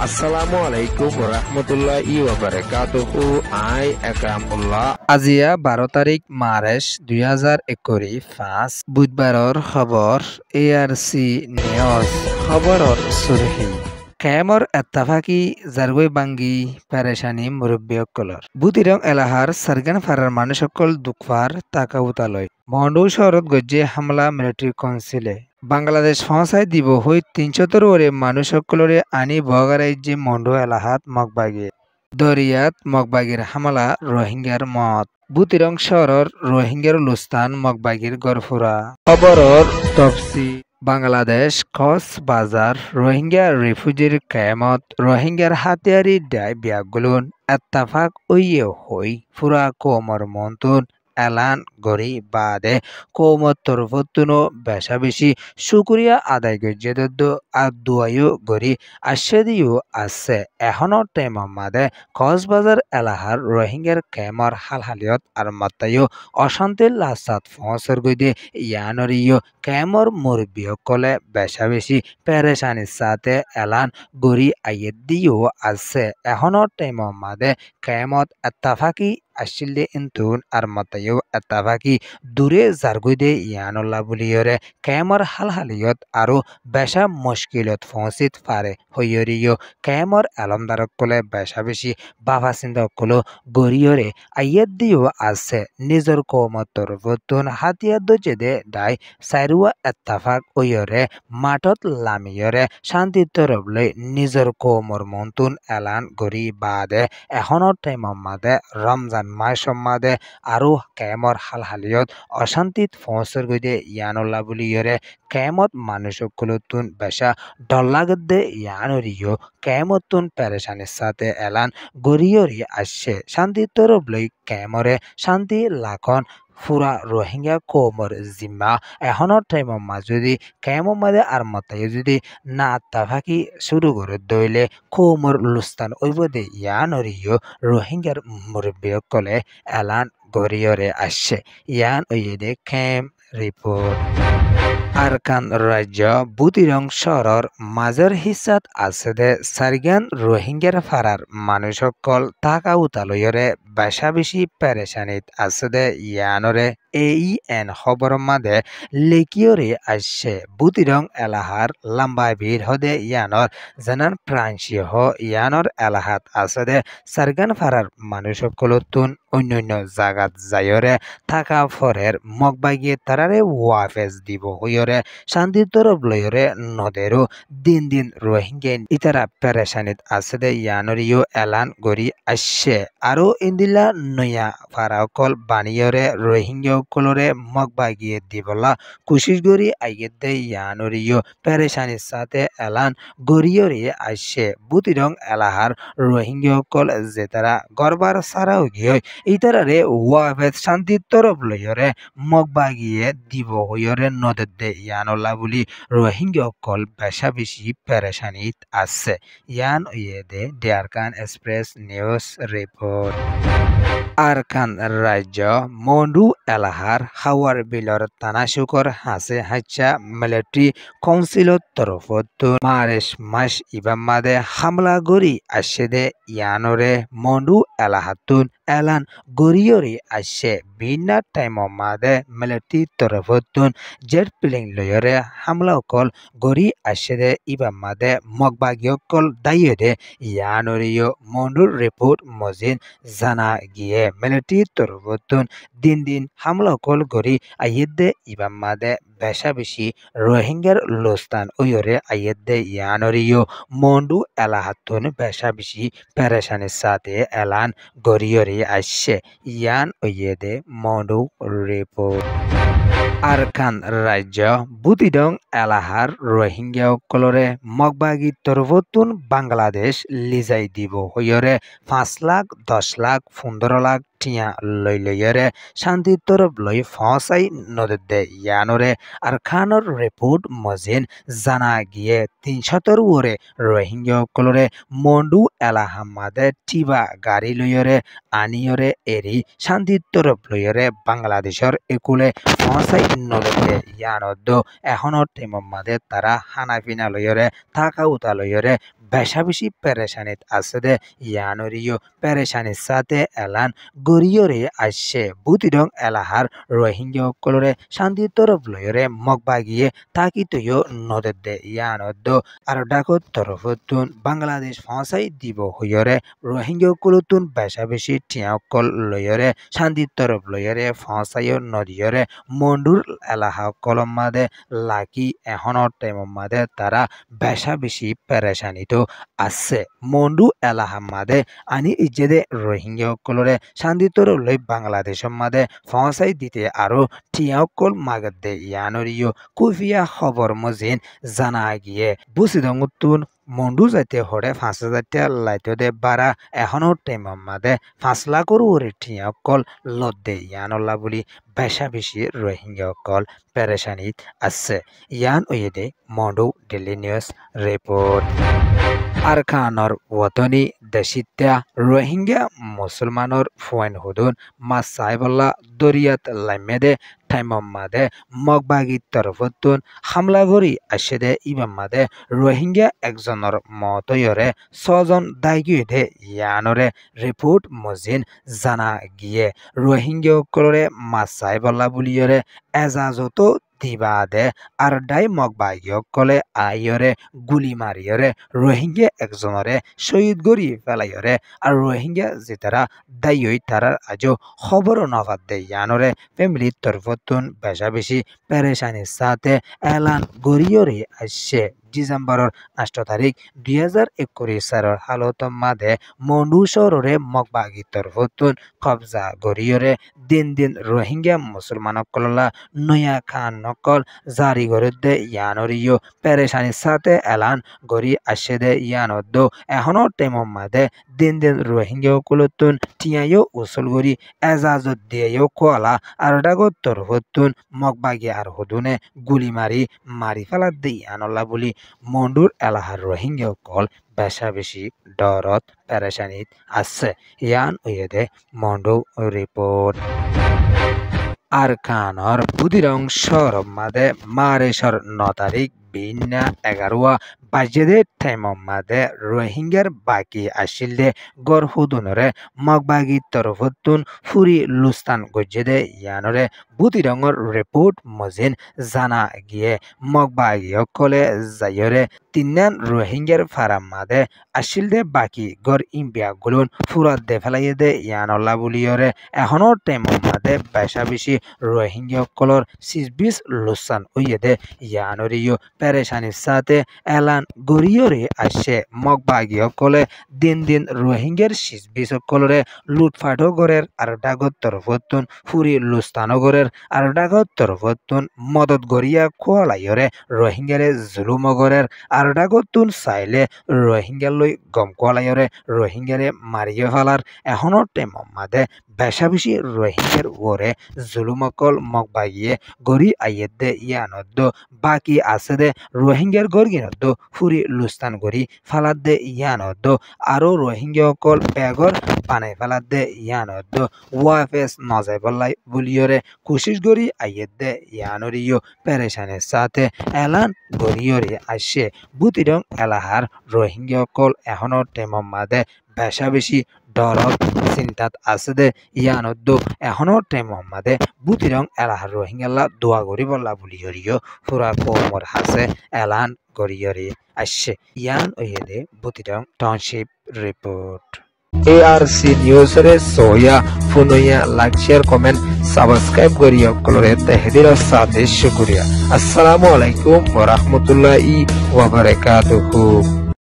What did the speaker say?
আসসালামু আলাইকুম রহমতুল্লাহি ওয়া বারাকাতুহু। আই একরামুল্লাহ। আজিয়া 12 তাৰিখ মাৰ্চ 2021 বুধবাৰৰ খবৰ। ARC নিউজ খবৰৰ চুৰহি কেমৰ এত্তাফাকি জারগৈ বাঙ্গি পেরেশানি মুরব্বীসকলৰ বুতিৰং এলাহাৰ সারগান ফারার মানুষসকল দুঃখফার তাকাউতালয় মন্ডৌ শহরত গজ্জে হামলা মিলিটারি কাউন্সিলে বাংলাদেশ ফসাই দিব হই 300 ওরে মানুষসকলরে আনি বগারাজ্যে মন্ডৌ এলাহাত মগবাগে দরিয়াত মগবাগির হামলা রোহিঙ্গার মত বুতিরং শহরের রোহিঙ্গার লুস্তান মগবাগির গরফুরা খবরর তফসি বাংলাদেশ কক্সবাজার রোহিঙ্গা রিফিউজির কেয়ামত রোহিঙ্গার হাতিয়ারি ডাই বিয়াগুলুন এত্তাফাক ওইয়ে হই ফুরা কোমর মন্তুন এলান গরি বাদে কৌমত তরফতুনো বেশা বেশি শুক্রিয়া আদায় গজ্জেদ আদুয়ায়ু গরি আশেদিও আছে এখনো টাইম মাদে কক্সবাজার এলাহার রোহিঙ্গার কেমর হালহালিয়ত আর মাত্তায়ু অশান্তির লাসাত ফসর গইদে ইয়ানরিও কেমর মুরব্বীসকলে বেশা বেশি পেরেশানির সাথে এলান গরি আইয়েদ দিও আছে এখনো টাইম মাদে কেমত এত্তাফাকি আসিলে ইন্তুন আর মাতায়ু এত্তাফাকি দূরে জারগুইদে ইয়ানুল্লাহ বুলিয়রে কেমর হালহালিয়ত আরো বেশা মুশকিলত ফসিত ফারে হইয়রিও কেমর আলমদারক কলে বেশা বেশি বাবা চিন্তা কলো গরিয়রে আইয়েদ দিও আছে নিজর কৌমত তরফতুন হাতিয়ার দজেদে ডাই সাইরুয়া এত্তাফাক ওয়রে মাঠত লামিয়রে শান্তি তরফলৈ নিজর কৌমর মন্তুন এলান গরি বাদে এখনো টাইম মাদে রমজান মাস মাদে আরো কেমর হালহালিয়ত অশান্তিত ফসর গইদে ইয়ানুল্লাহ বুলিয়রে কেমত মানুষগুলোতুন বেশা ডল্লাগদে ইয়ানরিও কেমতুন পেরেশানির সাথে এলান গরিয়রি আসছে শান্তি তরফলৈ কেমরে শান্তি লাখন ফুরা রোহিঙ্গা কোমর জিম্মা এখনো টাইম যদি কেমন মাদে আর মতায় যদি না তাফাকি শুরু করে দইলে কোমর লুস্তান ওইবদে ইয়ানরিও রোহিঙ্গার মুরব্বীসকলে এলান গরিয়রে আসছে ইয়ান ওইদে কেম রিপোর্ট আরকান রাজ্য বুতিরং শহরের মাঝের হিসাত আছে দে সারগান রোহিঙ্গার ফারার মানুষসকল টাকা উতালয়রে বেশা বেশি পেরেশানিত আছে দে ইয়ানরে AEN খবর মাদে লেকিয়রে আসছে বুতিরং এলাহার লম্বা ভিড় হদে ইয়ানর জানান প্রাংশীয় ইয়ানর এলাহাত আছে দে সারগান ফারার মানুষসকলতুন অন্যান্য জাগাত যায়রে থাকা ফরের মগবাগিয়ে তারারে ওয়াফেজ দিব হইরে শান্তির তরফ লয়রে নদেরও দিন দিন রোহিঙ্গা ইতারা পেরেশানিত আছে দে ইয়ানরিও এলান গরি আসছে আরো ইন্দিলা নয়া ফারাকল বানিয়রে রোহিঙ্গা কলরে মগবাগিয়ে দিবলা কুশিস গরি আইয়ে দে ইয়ানরিও পেরেশানির সাথে এলান গরিয়রে আসছে বুতিরং এলাহার রোহিঙ্গা কল যে তারা গরবার সারাও গিয়ে ইতারারে ওয়াফেজ শান্তির তরফ লয়রে মগবাগিয়ে দিব হইরে নদর দে ইয়ানুল্লাহ বলি রোহিঙ্গা কল বেশা বেশি পেরেশানিত আছে ইয়ান ইয়ে দে ডেয়ারকান এক্সপ্রেস নিউজ রিপোর্ট আরকান রাজ্য মন্ডু এলাহার হাওয়ার বিলর তানাশুকর হাসে হাচ্চা মিলিটারি কাউন্সিলত তরফত মার্চ মাস ইবামাদে হামলা গরি আসে দে ইয়ানরে মন্ডু এলাহাতুন এলান গরিয়রি আসছে ভিন্ন টাইম মাদে মিলিটারি তরফতুন জেট প্লেন লয়রে হামলা কল গরি আসে দে ইবামাদে মগবাগিয়কল দাইয়ে দে ইয়ানরিও মন্ডুর রিপোর্ট মজিন জানা গিয়ে মিলিটারি তরফতুন দিন দিন হামলা কল গরি আইয়ে দে ইবামাদে বেশা বেশি রোহিঙ্গার লোস্তান ওয়রে আইয়ে দে ইয়ানরিও মন্ডু এলাহাতুন বেশা বেশি পেরেশানির সাথে এলান গরিয়রি আসছে ইয়ান ওয়ে দে মন্ডু রিপোর্ট আরকান রাজ্য বুতিডং এলাহার রোহিঙ্গা কলরে মগবাগি তরফতুন বাংলাদেশ লিজাই দিব হইরে 5 লাখ 10 লাখ 15 লাখ টিয়া লই লইরে শান্তির তরফ লই ফসাই নদে দে ইয়ানরে আর খানর রিপোর্ট মজিন জানা গিয়ে 300 ওরে রোহিঙ্গা কলরে মন্ডু এলাহামাদে টিবা গাড়ি লইরে আনিয়রে এরি শান্তির তরফ লইরে বাংলাদেশের একুলে ফসাই নদে ইয়ানদ এখনো টেম মাদে তারা হানাফিনা লইরে থাকা উতা লইরে বেশা বেশি পেরেশানিত আছে দে ইয়ানরিও পেরেশানির সাথে এলান গরিয়রে আসছে বুতিরং এলাহার রোহিঙ্গা সকলরে শান্তির তরফ লয়রে মগবাগিয়ে তাকি তুইও নদর দে ইয়ানদ্দ আর ডাকত তরফতুন বাংলাদেশ ফাঁসাই দিব হইয়রে রোহিঙ্গা সকলতুন বেশা বেশি টিয়াকল লয়রে শান্তির তরফ লয়রে ফাঁসাইও নদীয়রে মন্ডুর এলাহা কলম মাদে লাকি এখনৰ টাইমৰ মাদে তারা বেশা বেশি পেরেশানিত আছে মন্ডু এলাহা মাদে আনি ইজ্জেদে রোহিঙ্গা সকলরে শান্তি তরফ লই বাংলাদেশের মাদে ফাঁসাই দিতে আরো টিয়াকল মাগত দে ইয়ানরিও কুফিয়া খবর মজিন জানা গিয়ে বুসিদঙ্গুতুন মন্ডু যাইতে হরে ৫,০০০ লাইট দে বারা এখনো টাইমের মাদে ৫ লাখর ওরে টিয়াকল লত দে ইয়ানল্লা বলি বেশা বেশি রোহিঙ্গা সকল পেরেশানিত আছে ইয়ান ওয়েদে মন্ডু ডেইলি নিউজ রিপোর্ট আরকানর ওতনি দেশিত্যা রোহিঙ্গা মুসলমানর ফুয়াইন হুদুন মাস সাহেবল্লা দরিয়াত লাইমেদে টাইমম মাদে মগবাগি তরফতুন হামলা করি আসে দে ইমাম মাদে রোহিঙ্গা একজনের মতয়রে ৬ জন দায়ী দে ইয়ানরে রিপোর্ট মজিন জানা গিয়ে রোহিঙ্গা সকলরে মাস সাহেবল্লা বুলিয়রে এজাজত দিবা দে আর ডাই মগবাগি সকলে আইয়রে গুলি মারিয়রে রোহিঙ্গা একজনরে শহীদ গড়ি ফেলাইয়রে আর রোহিঙ্গা যেতারা দায়ী তারার আজও খবর নফাত দে ইয়ানরে ফ্যামিলির তরফতুন বেশা বেশি পেরেশানির সাথে এলান গড়িয়রে আসছে ডিসেম্বরের ৮ তারিখ ২০২১ সালের হালত মাদে মন্ডু শহরে মগবাগি তরফতুন কবজা গড়িয়রে দিন দিন রোহিঙ্গা মুসলমান সকললা নয়া খান নকল জারি করে দে ইয়ানরিও পেরেশানির সাথে এলান গড়ি আসে দে ইয়ানদ্দ এখনো টাইমের মাদে দিন দিন রোহিঙ্গা সকলতুন টিয়াইও উসল গড়ি এজাজত দিয়েও কোয়ালা আর ডাগত তরফতুন মগবাগি আর হুদুনে গুলি মারি ফেলাত দে ইয়ানল্লা বলি মন্ডুর এলাহার রোহিঙ্গা সকল বেশা বেশি ডরত পেরেশানিত আছে ইয়ান ওয়েদে মন্ডু রিপোর্ট আরকানর বুদিরং শহর মাদে মারেশর ৯ তারিখ বিনা ১১ বাজে টাইমর মাদে রোহিঙ্গার বাকি আসিলে গড় হুদুনরে মগবাগি তরফতুন ফুরি লুস্তান গজ্জেদে ইয়ানরে বুতিরঙর রিপোর্ট মজিন জানা গিয়ে মগবাগি সকলে যাইয়রে তিনান রোহিঙ্গার ফারাম মাদে আসিলে বাকি গড় ইম্বিয়া গুলুন ফুরাত দে ফেলাই দে ইয়ানল্লা বুলিয়রে এখনো টাইমর মাদে বেশা বেশি রোহিঙ্গা সকলর ২৬ লুস্তান হইয়ে দে ইয়ানরিও পেরেশানির সাথে এলান গড়িয়রে আসে মগবাগি সকলে দিন দিন রোহিঙ্গার ২৬ সকলরে লুটফাটও গড়ের আর ডাগত তরফতুন ফুরি লুস্তানও গড়ের আর ডাগত তরফতুন মদত গড়িয়া খোয়ালাইয়রে রোহিঙ্গারে জুলুম গড়ের আর ডাগতুন চাইলে রোহিঙ্গা লই গম খোয়ালাইয়রে রোহিঙ্গারে মারিয়ে ফেলার এখনো টাইমর মাদে বেশা বেশি রোহিঙ্গার ওরে জুলুমকল মগবাগিয়ে গড়ি আইয়ে দে ইয়ানদ্দ বাকি আছে দে রোহিঙ্গার গড়গিনদ্দ ফুরি লুস্তান গড়ি ফালাত দে ইয়ানদ্দ আরো রোহিঙ্গা সকল বেগর বানাই ফেলাত দে ইয়ানদ্দ ওয়াফেস নজাই বল্লাই বুলিয়রে কোশিশ গড়ি আইয়ে দে ইয়ানরিও পেরেশানের সাথে এলান গড়িয়রে আসে বুতিরং এলাহার রোহিঙ্গা সকল এখনো টাইমর মাদে বেশা বেশি ডরত চিন্তাত আছে দে ইয়ানদ্দ এখনো টাইমর মাদে বুতিরং এলাহার রোহিঙ্গাল্লা দোয়া গড়ি বল্লা বুলিয়রিও পুরা কৌমর হাসে এলান গড়িয়রে আসছে ইয়ান ওয়েদে বুতিরং টাউনশিপ রিপোর্ট ARC নিউজ রে সোয়া ফুনয়া লাইক শেয়ার কমেন্ট সাবস্ক্রাইব করিয়া কলরে তাহদির সাথে শুকরিয়া আসসালামু আলাইকুম ওয়া রাহমাতুল্লাহি ওয়া বারাকাতুহু।